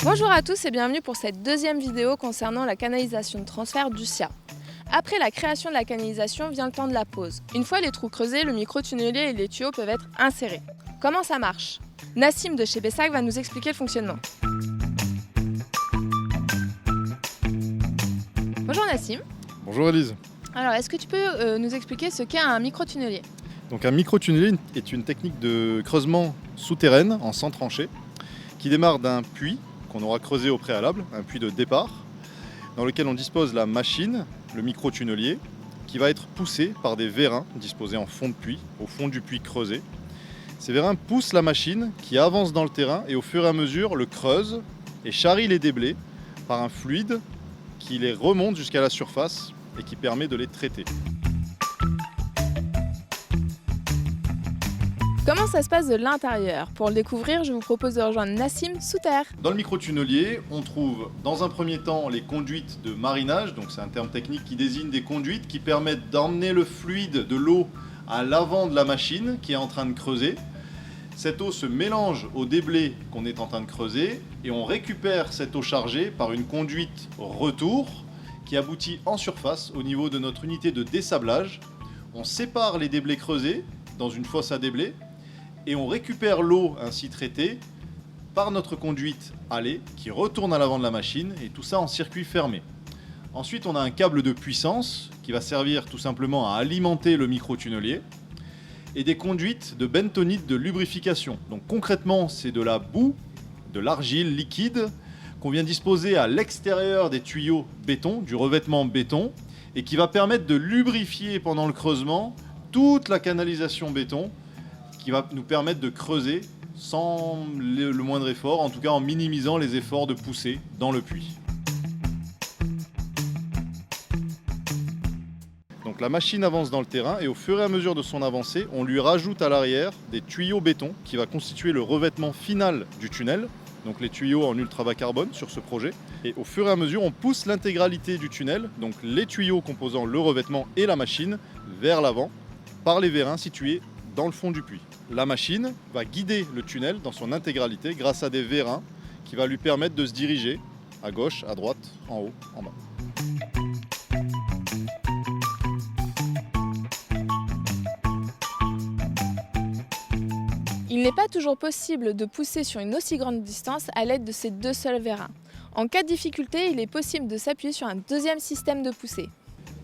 Bonjour à tous et bienvenue pour cette deuxième vidéo concernant la canalisation de transfert du SIA. Après la création de la canalisation vient le temps de la pose. Une fois les trous creusés, le micro-tunnelier et les tuyaux peuvent être insérés. Comment ça marche? Nassim de chez Bessac va nous expliquer le fonctionnement. Bonjour Nassim. Bonjour Elise. Alors est-ce que tu peux nous expliquer ce qu'est un micro-tunnelier? Donc un micro-tunnelier est une technique de creusement souterraine en sans tranchée qui démarre d'un puits qu'on aura creusé au préalable, un puits de départ, dans lequel on dispose la machine, le micro-tunnelier, qui va être poussé par des vérins disposés en fond de puits, au fond du puits creusé. Ces vérins poussent la machine qui avance dans le terrain et au fur et à mesure le creuse et charrie les déblais par un fluide qui les remonte jusqu'à la surface et qui permet de les traiter. Comment ça se passe de l'intérieur? Pour le découvrir, je vous propose de rejoindre Nassim sous terre. Dans le micro-tunnelier, on trouve dans un premier temps les conduites de marinage, donc c'est un terme technique qui désigne des conduites qui permettent d'emmener le fluide de l'eau à l'avant de la machine qui est en train de creuser. Cette eau se mélange au déblai qu'on est en train de creuser et on récupère cette eau chargée par une conduite retour qui aboutit en surface au niveau de notre unité de dessablage. On sépare les déblais creusés dans une fosse à déblais et on récupère l'eau ainsi traitée par notre conduite allée qui retourne à l'avant de la machine et tout ça en circuit fermé. Ensuite, on a un câble de puissance qui va servir tout simplement à alimenter le micro-tunnelier et des conduites de bentonite de lubrification. Donc concrètement, c'est de la boue, de l'argile liquide qu'on vient disposer à l'extérieur des tuyaux béton, du revêtement béton, et qui va permettre de lubrifier pendant le creusement toute la canalisation béton, qui va nous permettre de creuser sans le moindre effort, en tout cas en minimisant les efforts de poussée dans le puits. Donc la machine avance dans le terrain et au fur et à mesure de son avancée, on lui rajoute à l'arrière des tuyaux béton qui va constituer le revêtement final du tunnel, donc les tuyaux en ultra-bas-carbone sur ce projet. Et au fur et à mesure, on pousse l'intégralité du tunnel, donc les tuyaux composant le revêtement et la machine, vers l'avant par les vérins situés dans le fond du puits. La machine va guider le tunnel dans son intégralité grâce à des vérins qui va lui permettre de se diriger à gauche, à droite, en haut, en bas. Il n'est pas toujours possible de pousser sur une aussi grande distance à l'aide de ces deux seuls vérins. En cas de difficulté, il est possible de s'appuyer sur un deuxième système de poussée.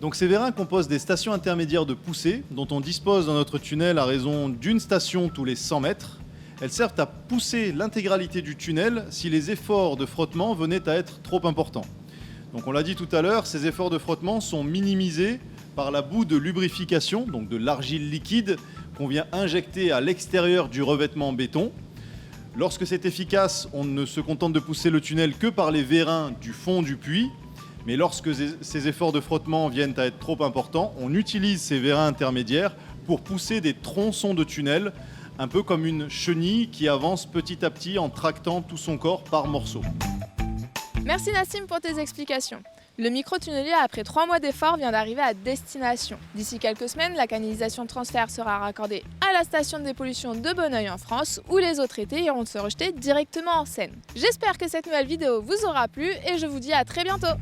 Donc ces vérins composent des stations intermédiaires de poussée dont on dispose dans notre tunnel à raison d'une station tous les 100 mètres. Elles servent à pousser l'intégralité du tunnel si les efforts de frottement venaient à être trop importants. Donc on l'a dit tout à l'heure, ces efforts de frottement sont minimisés par la boue de lubrification, donc de l'argile liquide qu'on vient injecter à l'extérieur du revêtement béton. Lorsque c'est efficace, on ne se contente de pousser le tunnel que par les vérins du fond du puits. Mais lorsque ces efforts de frottement viennent à être trop importants, on utilise ces vérins intermédiaires pour pousser des tronçons de tunnel, un peu comme une chenille qui avance petit à petit en tractant tout son corps par morceaux. Merci Nassim pour tes explications. Le micro-tunnelier, après 3 mois d'efforts, vient d'arriver à destination. D'ici quelques semaines, la canalisation de transfert sera raccordée à la station de dépollution de Bonneuil en France, où les eaux traitées iront se rejeter directement en Seine. J'espère que cette nouvelle vidéo vous aura plu et je vous dis à très bientôt.